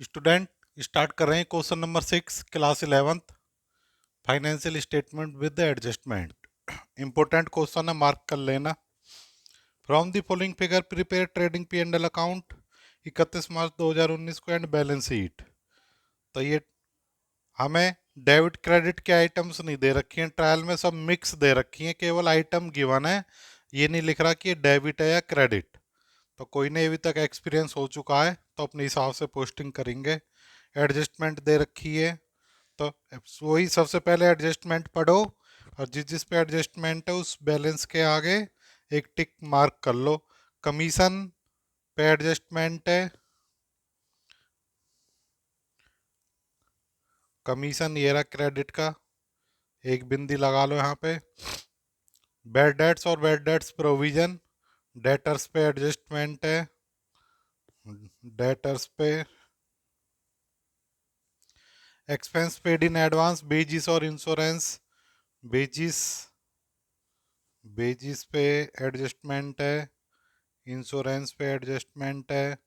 Student start कर रहे हैं question number 6 class 11th financial statement with adjustment. Important question है, मार्क कर लेना। From the following figure prepare trading P and L account 31 मार्च 2019 को and balance sheet. तो ये हमें डेबिट क्रेडिट के आइटम्स नहीं दे रखी हैं, ट्रायल में सब मिक्स दे रखी हैं, केवल आइटम गिवन है। ये नहीं लिख रहा कि ये डेबिट है या क्रेडिट। तो कोई नहीं अभी तक एक्सपीरियंस हो चुका है तो अपने हिसाब से पोस्टिंग करेंगे। एडजस्टमेंट दे रखी है तो वही सबसे पहले एडजस्टमेंट पढ़ो और जिस जिस पे एडजस्टमेंट है उस बैलेंस के आगे एक टिक मार्क कर लो। कमीशन पे एडजस्टमेंट है, कमीशन ये रहा क्रेडिट का, एक बिंदी लगा लो यहाँ पे। बैड डेट्स और बैड डेट्स प्रोविजन, डेटर्स पे एडजस्टमेंट है, डेटर्स पे। एक्सपेंस पेड इन एडवांस, बेजिस और इंश्योरेंस, बेजिस, बेजिस पे एडजस्टमेंट है, इंश्योरेंस पे एडजस्टमेंट है।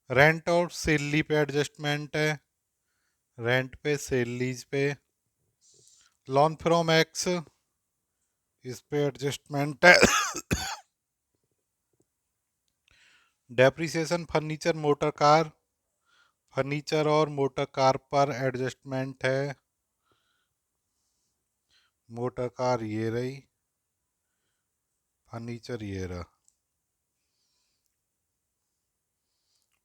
रेंट और सेल पे एडजस्टमेंट है, रेंट पे सेल लीज पे। लोन फ्रॉम एक्स, इस पे एडजस्टमेंट है। Depreciation furniture motor car, furniture और मोटर कार पर एडजस्टमेंट है। मोटर कार ये रही, फर्नीचर ये रहा।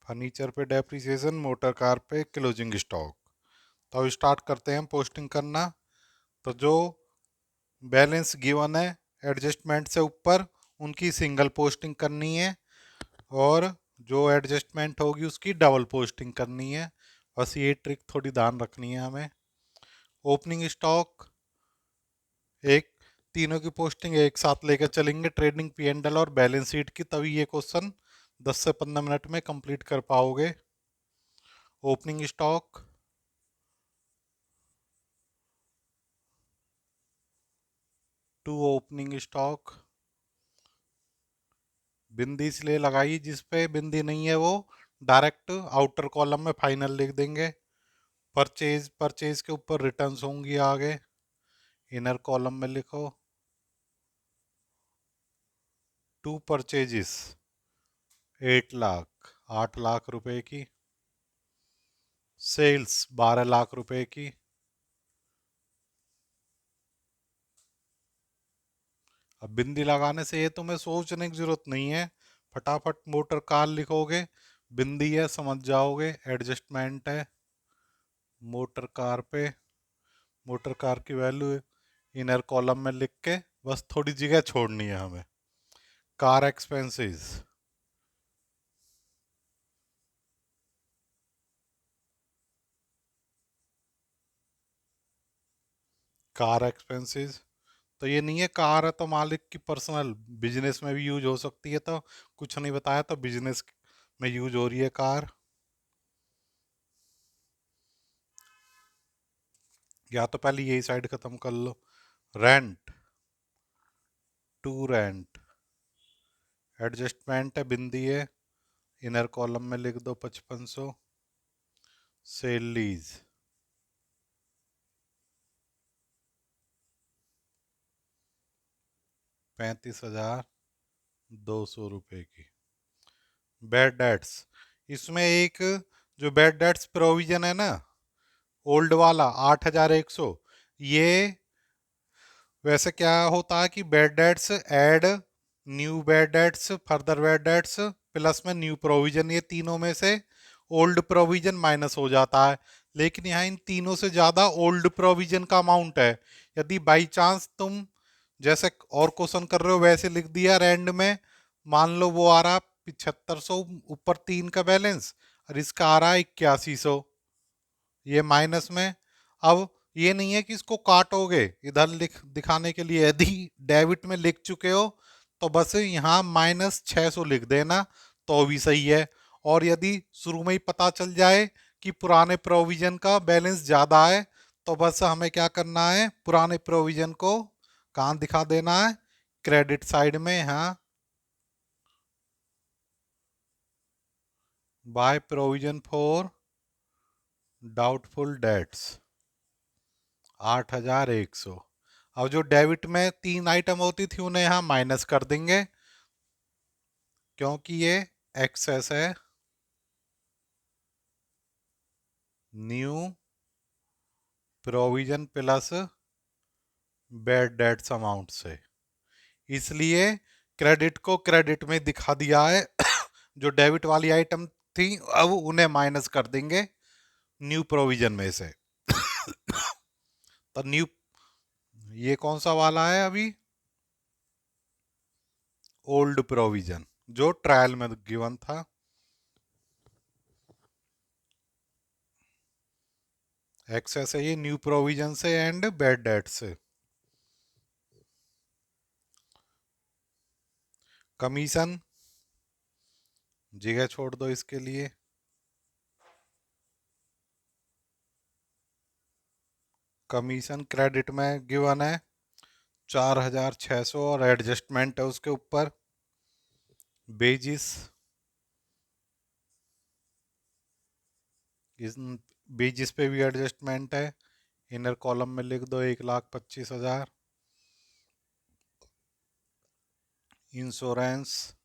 फर्नीचर पे डेप्रिसिएशन, मोटर कार पे क्लोजिंग स्टॉक। तो अब स्टार्ट करते हैं पोस्टिंग करना। तो जो बैलेंस गिवन है एडजस्टमेंट से ऊपर उनकी सिंगल पोस्टिंग करनी है और जो एडजस्टमेंट होगी उसकी डबल पोस्टिंग करनी है। बस ये ट्रिक थोड़ी ध्यान रखनी है हमें। ओपनिंग स्टॉक एक, तीनों की पोस्टिंग एक साथ लेकर चलेंगे ट्रेडिंग पी एंड एल और बैलेंस शीट की, तभी ये क्वेश्चन 10 से 15 मिनट में कंप्लीट कर पाओगे। Opening stock, to opening stock. बिंदी इसलिए लगाई जिस पे बिंदी नहीं है वो डायरेक्ट आउटर कॉलम में फाइनल लिख देंगे। परचेज, परचेज के ऊपर रिटर्न्स होंगी आगे, इनर कॉलम में लिखो। टू परचेजेस 8 लाख, 8 लाख रुपए की। सेल्स 12 लाख रुपए की। अब बिंदी लगाने से ये तुम्हें सोचने की जरूरत नहीं है, फटाफट मोटर कार लिखोगे, बिंदी है समझ जाओगे, एडजस्टमेंट है मोटर कार पे। मोटर कार की वैल्यू इनर कॉलम में लिख के बस थोड़ी जगह छोड़नी है हमें। Car expenses, car expenses. तो ये नहीं है कार है तो मालिक की पर्सनल, बिजनेस में भी यूज हो सकती है, तो कुछ नहीं बताया तो बिजनेस में यूज हो रही है कार। या तो पहले यही साइड खत्म कर लो। रेंट, टू रेंट, एडजस्टमेंट है बिंदी है, इनर कॉलम में लिख दो 5500। सेल लीज, 35,200 रुपए की। बैड डेट्स, इसमें एक जो बैड डेट्स प्रोविजन है ना, ओल्ड वाला 8,100, ये वैसे क्या होता है कि bad debts add new bad debts, further bad debts plus में न्यू प्रोविजन, ये तीनों में से ओल्ड प्रोविजन माइनस हो जाता है। लेकिन यहाँ इन तीनों से ज़्यादा ओल्ड प्रोविजन का अमाउंट है। यदि बाई चांस तुम जैसे और क्वेश्चन कर रहे हो वैसे लिख दिया एंड में, मान लो वो आ रहा 7500 ऊपर 3 का बैलेंस और इसका आ रहा है 8100, ये माइनस में। अब ये नहीं है कि इसको काटोगे इधर लिख दिखाने के लिए, यदि डेबिट में लिख चुके हो तो बस यहाँ -600 लिख देना तो भी सही है। और यदि शुरू में ही पता चल जाए कि पुराने प्रोविजन का बैलेंस ज़्यादा है तो बस हमें क्या करना है, पुराने प्रोविजन को कहाँ दिखा देना है, क्रेडिट साइड में। हाँ, by provision for doubtful debts 8,100। अब जो डेबिट में 3 आइटम होती थी उन्हें यहां माइनस कर देंगे, क्योंकि ये एक्सेस है new provision plus bad debts amount से, इसलिए क्रेडिट को क्रेडिट में दिखा दिया है। जो डेबिट वाली आइटम थी अब उन्हें माइनस कर देंगे न्यू प्रोविजन में से। तो न्यू, ये कौन सा वाला है अभी, ओल्ड प्रोविजन जो ट्रायल में गिवन था। एक्सेस है ये न्यू प्रोविजन से एंड बैड डेट से। कमीशन जगह छोड़ दो इसके लिए। कमीशन क्रेडिट में गिवन है 4,600 और एडजस्टमेंट है उसके ऊपर बेजिस। इस बेजिस पे भी एडजस्टमेंट है, इनर कॉलम में लिख दो 1,25,000। इंश्योरेंस,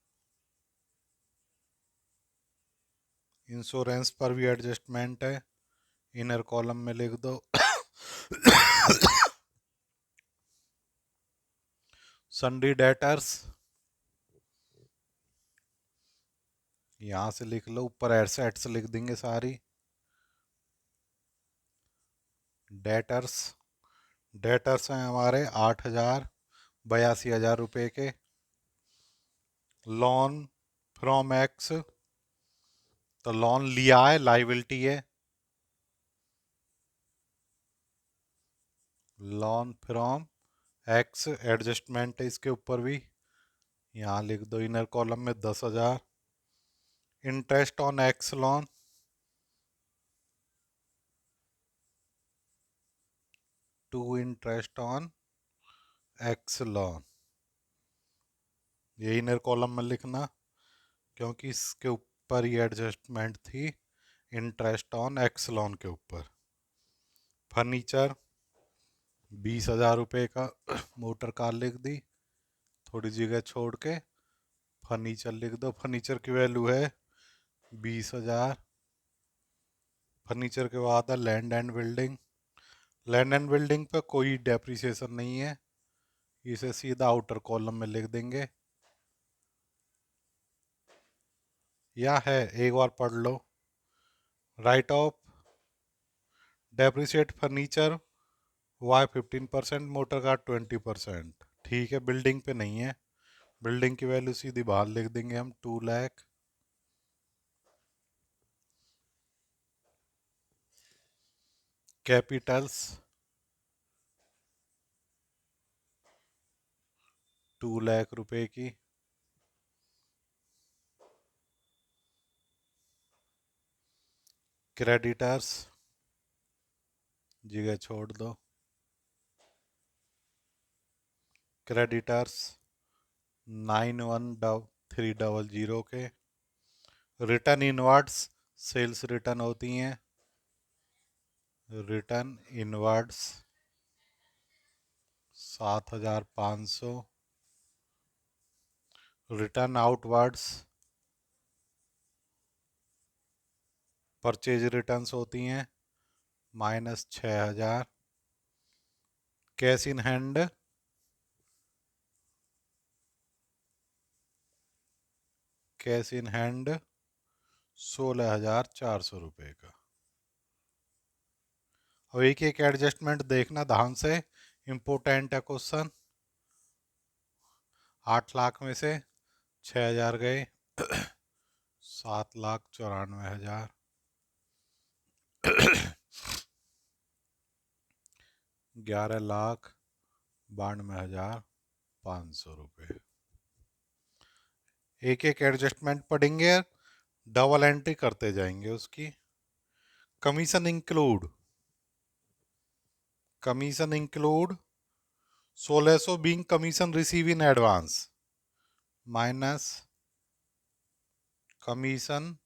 इंश्योरेंस पर भी एडजस्टमेंट है, इनर कॉलम में लिख दो। सन्डी डेटर्स यहां से लिख लो, ऊपर एसेट्स लिख देंगे सारी। डेटर्स, डेटर्स हैं हमारे 8,82,000 रुपए के। लोन फ्रॉम एक्स, तो लोन लिया है, लाइबिलिटी है। लोन फ्रॉम एक्स एडजस्टमेंट है इसके ऊपर भी, यहाँ लिख दो इनर कॉलम में 10,000। Interest on x loan, to interest on x loan, ये इनर कॉलम में लिखना, क्योंकि इसके ऊपर ही एडजस्टमेंट थी इंटरेस्ट ऑन एक्स लोन के ऊपर। फर्नीचर 20,000 रुपये का मोटर कार लिख दी, थोड़ी जगह छोड़ के फर्नीचर लिख दो। फर्नीचर की वैल्यू है 20,000। फर्नीचर के बाद है land and building. Land and building पे कोई डेप्रिसिएशन नहीं है, इसे सीधा आउटर कॉलम में लिख देंगे, या है एक बार पढ़ लो। Write off depreciate furniture by 15%, motor car 20%। ठीक है, बिल्डिंग पे नहीं है, बिल्डिंग की वैल्यू सीधी बाहर लिख देंगे हम 2 लाख। कैपिटल्स 2 लाख रुपए की। क्रेडिटर्स जगह छोड़ दो, क्रेडिटर्स 91,300 के। रिटर्न इनवर्ड्स सेल्स रिटर्न होती हैं, return inwards 7,500। Return outwards purchase returns होती हैं -6,000। Cash in hand, cash in hand 16,400 रुपये का। और एक एक एडजस्टमेंट देखना ध्यान से, इम्पोर्टेंट है क्वेश्चन। 8 लाख में से 6,000 गए, 7,94,000। 11,92,500 रुपये। एक एक एडजस्टमेंट पढ़ेंगे, डबल एंट्री करते जाएंगे उसकी। Commission include, commission include 1,600 being commission receive in advance minus commission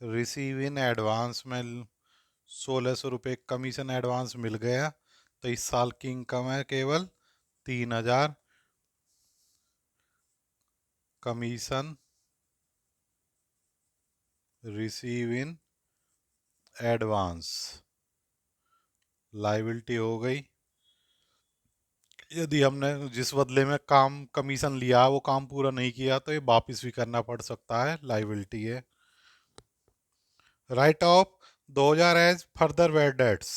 receive in advance में 1600 रुपये कमीशन एडवांस मिल गया, तो इस साल की इनकम है केवल 3000 commission receive in advance. Liability हो गई। यदि हमने जिस बदले में काम कमीशन लिया वो काम पूरा नहीं किया तो ये वापस भी करना पड़ सकता है, लाइबिलिटी है। Write off 2000 as further bad debts.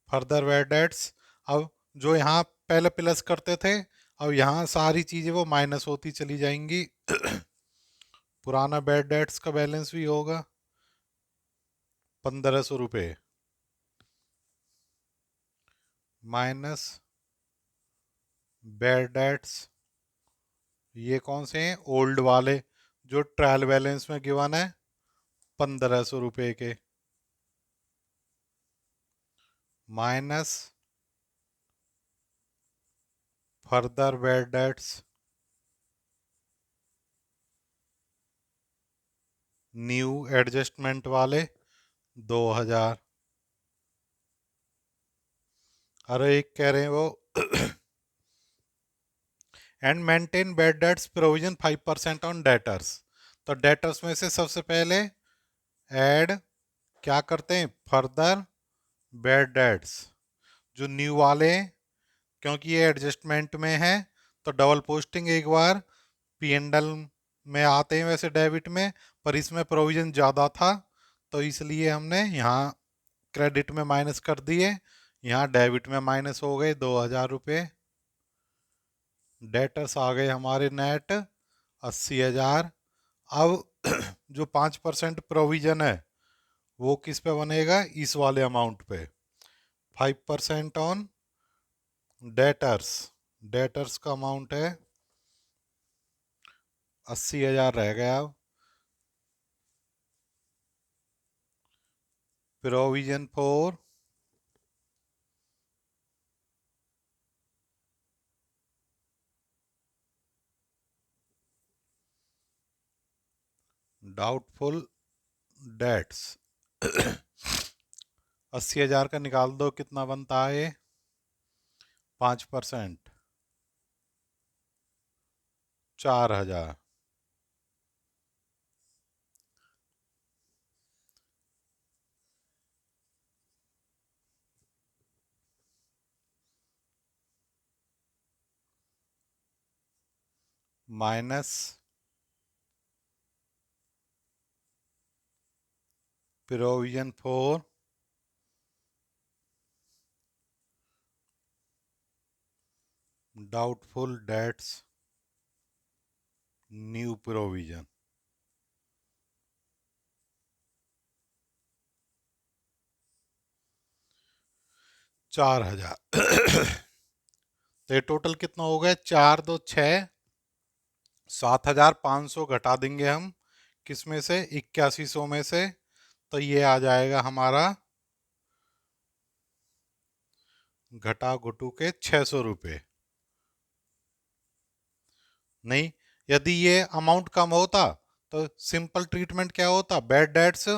Further bad debts, अब जो यहाँ पहले प्लस करते थे, अब यहाँ सारी चीजें वो माइनस होती चली जाएंगी। पुराना बैड डेट्स का बैलेंस भी होगा 1500 रुपये, माइनस बैड डेट्स, ये कौन से हैं, ओल्ड वाले जो ट्रायल बैलेंस में गिवन है 1500 रुपये के, minus further bad debts new adjustment वाले 2000। अरे एक कह रहे हैं वो and maintain bad debts provision 5% on debtors. तो डेटर्स में से सबसे पहले ऐड क्या करते हैं, फर्दर बैड डेट्स जो न्यू वाले हैं, क्योंकि ये एडजस्टमेंट में है तो डबल पोस्टिंग एक बार पी एंड एल में आते हैं वैसे डेबिट में, पर इसमें प्रोविजन ज़्यादा था तो इसलिए हमने यहाँ क्रेडिट में माइनस कर दिए, यहाँ डेबिट में माइनस हो गए 2000 रुपये। डेटर्स आ गए हमारे नेट 80,000। अब जो 5% प्रोविजन है वो किस पे बनेगा, इस वाले अमाउंट पे, 5% ऑन डेटर्स। डेटर्स का अमाउंट है 80,000 रह गया। अब प्रोविजन फॉर डाउटफुल डेट्स 80,000 का निकाल दो, कितना बनता है, 5%, 4,000। Minus provision for doubtful debts new provision, 4,000। तो ये टोटल कितना हो गया, 4 2 6, 7,500 घटा देंगे हम किस में से, 8100 में से, तो ये आ जाएगा हमारा घटा घुटू के 600 रुपये। नहीं, यदि ये अमाउंट कम होता तो सिंपल ट्रीटमेंट क्या होता, बैड डेट्स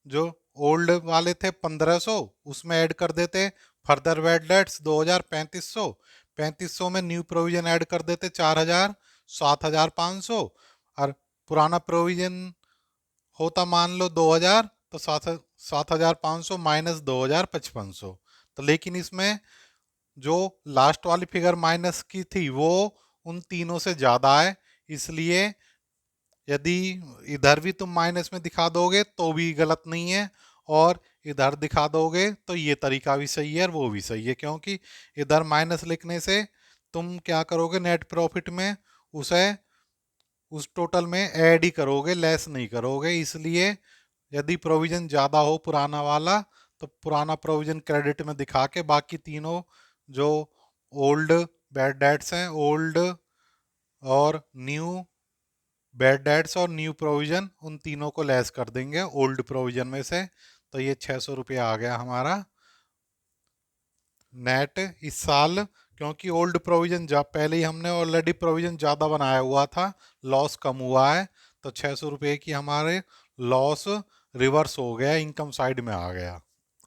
जो ओल्ड वाले थे 1500 उसमें ऐड कर देते, फर्दर बैड डेट्स 2000 3500, 3500 में न्यू प्रोविजन ऐड कर देते 4000, 7,500, और पुराना प्रोविजन होता मान लो 2000, तो 7,500 माइनस 2000 5500। तो लेकिन इसमें जो लास्ट वाली फिगर माइनस की थी वो उन तीनों से ज़्यादा है, इसलिए यदि इधर भी तुम माइनस में दिखा दोगे तो भी गलत नहीं है, और इधर दिखा दोगे तो ये तरीका भी सही है और वो भी सही है, क्योंकि इधर माइनस लिखने से तुम क्या करोगे, नेट प्रॉफिट में उसे उस टोटल में ऐड ही करोगे, लेस नहीं करोगे। इसलिए यदि प्रोविजन ज़्यादा हो पुराना वाला तो पुराना प्रोविजन क्रेडिट में दिखा के बाकी तीनों जो ओल्ड बैड डेट्स हैं, ओल्ड और न्यू बैड डेट्स और न्यू प्रोविजन, उन तीनों को लेस कर देंगे ओल्ड प्रोविजन में से। तो ये 600 रुपये आ गया हमारा नेट इस साल, क्योंकि ओल्ड प्रोविजन पहले ही हमने ऑलरेडी प्रोविजन ज़्यादा बनाया हुआ था, लॉस कम हुआ है, तो 600 रुपये की हमारे लॉस रिवर्स हो गया, इनकम साइड में आ गया।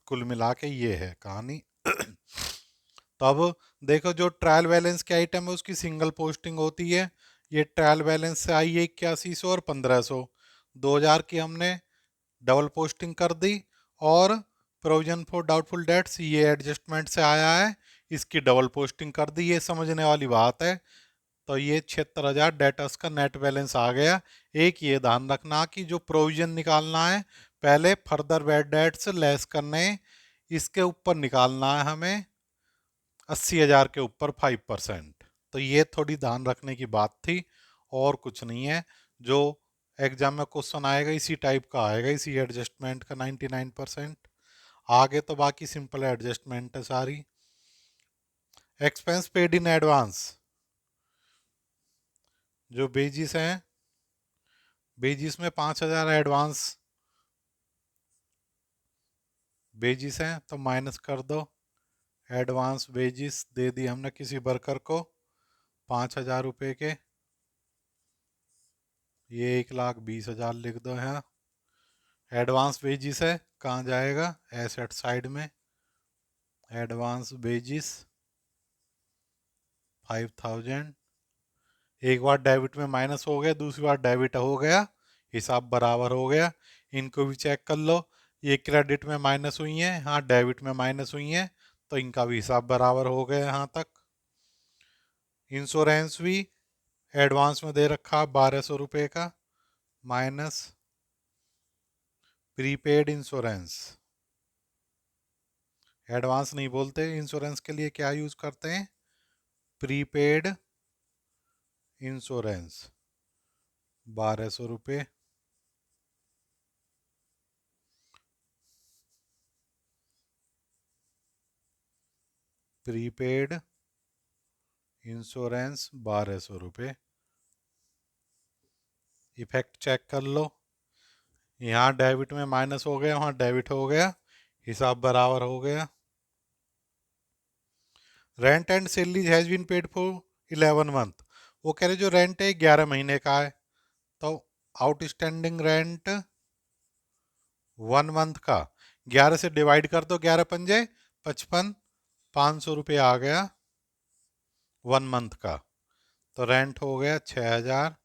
कुल मिला के ये है कहानी। तो अब देखो, जो ट्रायल बैलेंस के आइटम है उसकी सिंगल पोस्टिंग होती है। ये ट्रायल बैलेंस से आई है 8100 और 1500, 2000 की हमने डबल पोस्टिंग कर दी। और प्रोविजन फॉर डाउटफुल डेट्स ये एडजस्टमेंट से आया है, इसकी डबल पोस्टिंग कर दी। ये समझने वाली बात है। तो ये 76,000 डेटर्स का नेट बैलेंस आ गया। एक ये ध्यान रखना कि जो प्रोविजन निकालना है, पहले फर्दर बैड डेट्स लेस करने, इसके ऊपर निकालना है हमें 80,000 के ऊपर 5%। तो ये थोड़ी ध्यान रखने की बात थी, और कुछ नहीं है। जो एग्जाम में क्वेश्चन आएगा इसी टाइप का आएगा, इसी एडजस्टमेंट का 99%। आगे तो बाकी सिंपल एडजस्टमेंट है सारी। एक्सपेंस पेड इन एडवांस, जो बेजिस हैं, बेजिस में 5,000 एडवांस बेजिस हैं, तो माइनस कर दो। एडवांस बेजिस दे दी हमने किसी वर्कर को 5,000 रुपये के, ये 1,20,000 लिख दो यहाँ। एडवांस बेजिस है, कहाँ जाएगा, एसेट साइड में। एडवांस बेजिस 5,000, एक बार डेबिट में माइनस हो गया, दूसरी बार डेबिट हो गया, हिसाब बराबर हो गया। इनको भी चेक कर लो, ये क्रेडिट में माइनस हुई हैं, हाँ डेबिट में माइनस हुई हैं, तो इनका भी हिसाब बराबर हो गया यहाँ तक। इंश्योरेंस भी एडवांस में दे रखा 1,200 रुपये का, माइनस प्रीपेड इंश्योरेंस। एडवांस नहीं बोलते इंश्योरेंस के लिए, क्या यूज करते हैं, प्रीपेड इंश्योरेंस 1,200 रुपये। प्रीपेड इंश्योरेंस 1,200 रुपये। इफेक्ट चेक कर लो, यहाँ डेबिट में माइनस हो गया, वहाँ डेबिट हो गया, हिसाब बराबर हो गया। Rent and salaries has been paid for 11 month. वो कह रहे जो रेंट है 11 महीने का है, तो आउटस्टैंडिंग रेंट 1 मंथ का 11 से डिवाइड कर दो, 11 पंजे 55, 500 रुपये आ गया 1 मंथ का। तो रेंट हो गया 6,000,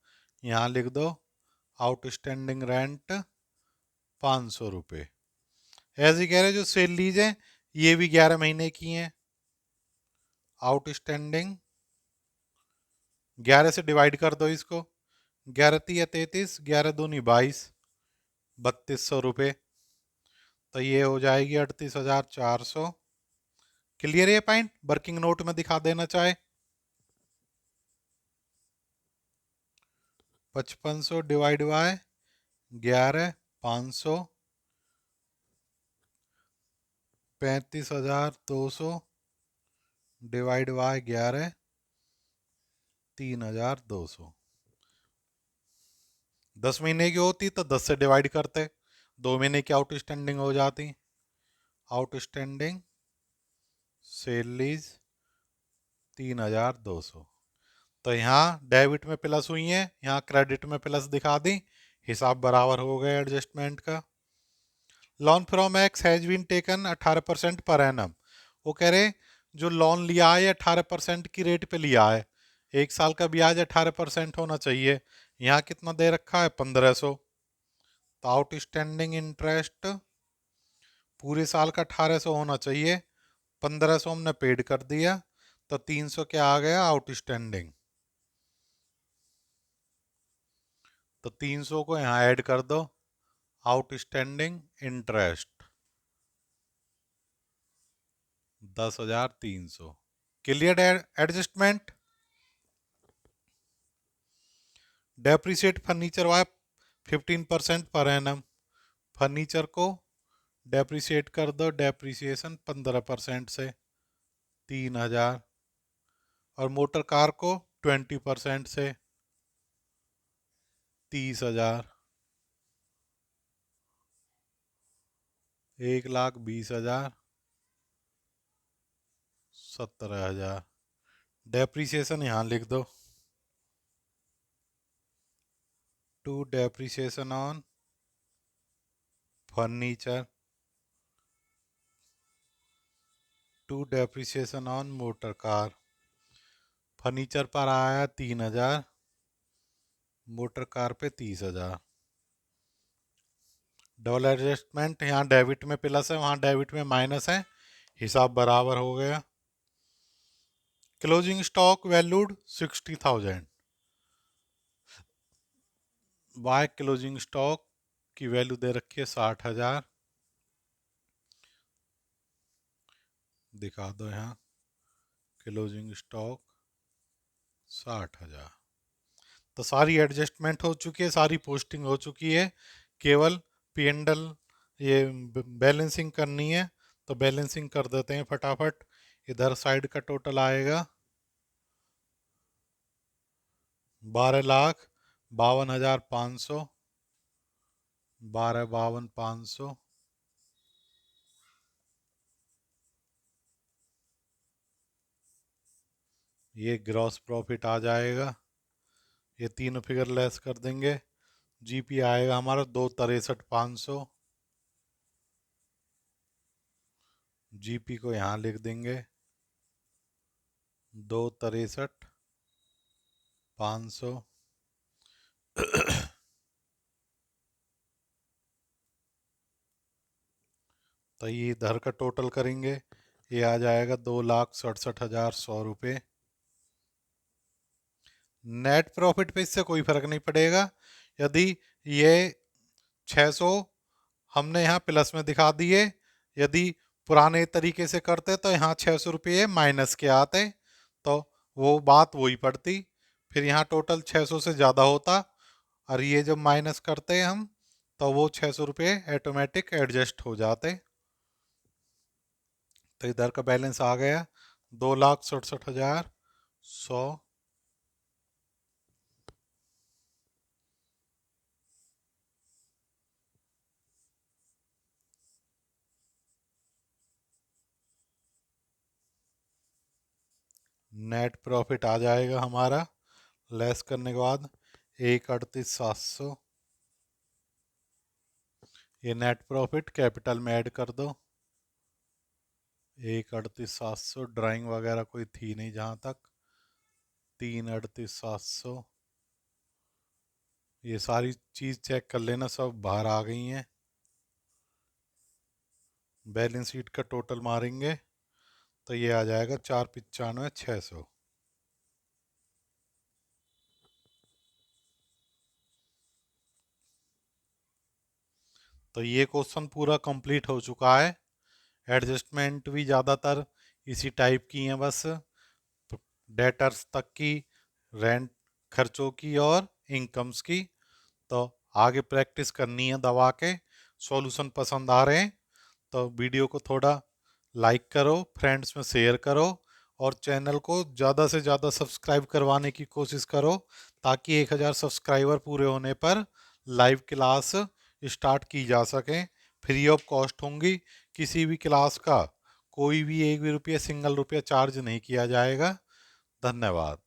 यहाँ लिख दो आउटस्टैंडिंग रेंट 500 रुपये। ऐसे कह रहे जो सेल लीज है ये भी 11 महीने की हैं। आउटस्टैंडिंग 11 से डिवाइड कर दो इसको, 11 × 3 = 33, 11 × 2 = 22, 3,200 रुपये। तो ये हो जाएगी 38,400। क्लियर है पॉइंट, वर्किंग नोट में दिखा देना चाहे। 5500 डिवाइड बाय 11, 500, 35,200 डिवाइड बाय 11, 3,200। 10 महीने की होती तो 10 से डिवाइड करते, 2 महीने की आउटस्टैंडिंग हो जाती। Outstanding salaries 3,200। तो यहाँ डेबिट में प्लस हुई है, यहाँ क्रेडिट में प्लस दिखा दी, हिसाब बराबर हो गया एडजस्टमेंट का। Loan from x has been taken 18% per annum. वो कह रहे जो लोन लिया है 18% की रेट पे लिया है, 1 साल का ब्याज 18% होना चाहिए। यहाँ कितना दे रखा है, 1,500। तो आउटस्टैंडिंग इंटरेस्ट पूरे साल का 1,800 होना चाहिए, 1,500 हमने पेड कर दिया, तो 300 क्या आ गया आउटस्टैंडिंग। तो 300 को यहाँ ऐड कर दो, outstanding interest 10,300। Clear adjustment. Depreciate furniture by 15% per annum. Furniture को डेप्रिसिएट कर दो, डेप्रिसिएशन 15% से 3,000। और मोटर कार को 20% से 30,000। 1,20,000, 17,000। डेप्रिसिएशन यहाँ लिख दो to depreciation on furniture to depreciation on motor car. Furniture पर आया 3,000, मोटर कार पे 30,000। डबल एडजस्टमेंट, यहाँ डेबिट में प्लस है वहाँ डेबिट में माइनस है, हिसाब बराबर हो गया। Closing stock valued 60,000, by closing stock की वैल्यू दे रखी है 60,000। दिखा दो यहाँ क्लोजिंग स्टॉक 60,000। तो सारी एडजस्टमेंट हो चुकी है, सारी पोस्टिंग हो चुकी है, केवल P&L ये बैलेंसिंग करनी है। तो बैलेंसिंग कर देते हैं फटाफट। इधर साइड का टोटल आएगा 12,52,500, 12,52,500। ये ग्रॉस प्रॉफिट आ जाएगा, ये तीनों फिगर लेस कर देंगे। जीपी आएगा हमारा 2,63,500, जीपी को यहाँ लिख देंगे 2,63,500। तो ये इधर का टोटल करेंगे, ये आ जाएगा 2,67,100 रुपये। नेट प्रॉफिट पे इससे कोई फर्क नहीं पड़ेगा। यदि ये 600 हमने यहाँ प्लस में दिखा दिए, यदि पुराने तरीके से करते तो यहाँ 600 रुपये माइनस के आते, तो वो बात वही पड़ती, फिर यहाँ टोटल 600 से ज़्यादा होता, और ये जब माइनस करते हम तो वो 600 रुपये ऑटोमेटिक एडजस्ट हो जाते। तो इधर का बैलेंस आ गया 2,67,100। नेट प्रॉफिट आ जाएगा हमारा लेस करने के बाद 1,38,700। ये नेट प्रॉफिट कैपिटल में ऐड कर दो, 1,38,700। ड्राइंग वगैरह कोई थी नहीं जहाँ तक, 3,38,700। ये सारी चीज़ चेक कर लेना, सब बाहर आ गई हैं। बैलेंस शीट का टोटल मारेंगे तो ये आ जाएगा 4,95,600। तो ये क्वेश्चन पूरा कंप्लीट हो चुका है। एडजस्टमेंट भी ज़्यादातर इसी टाइप की हैं, बस डेटर्स तक की, रेंट खर्चों की और इनकम्स की। तो आगे प्रैक्टिस करनी है दबा के। सॉल्यूशन पसंद आ रहे हैं तो वीडियो को थोड़ा लाइक करो, फ्रेंड्स में शेयर करो, और चैनल को ज़्यादा से ज़्यादा सब्सक्राइब करवाने की कोशिश करो, ताकि 1,000 सब्सक्राइबर पूरे होने पर लाइव क्लास स्टार्ट की जा सके। फ्री ऑफ कॉस्ट होंगी, किसी भी क्लास का कोई भी 1 भी रुपया, सिंगल रुपया चार्ज नहीं किया जाएगा। धन्यवाद।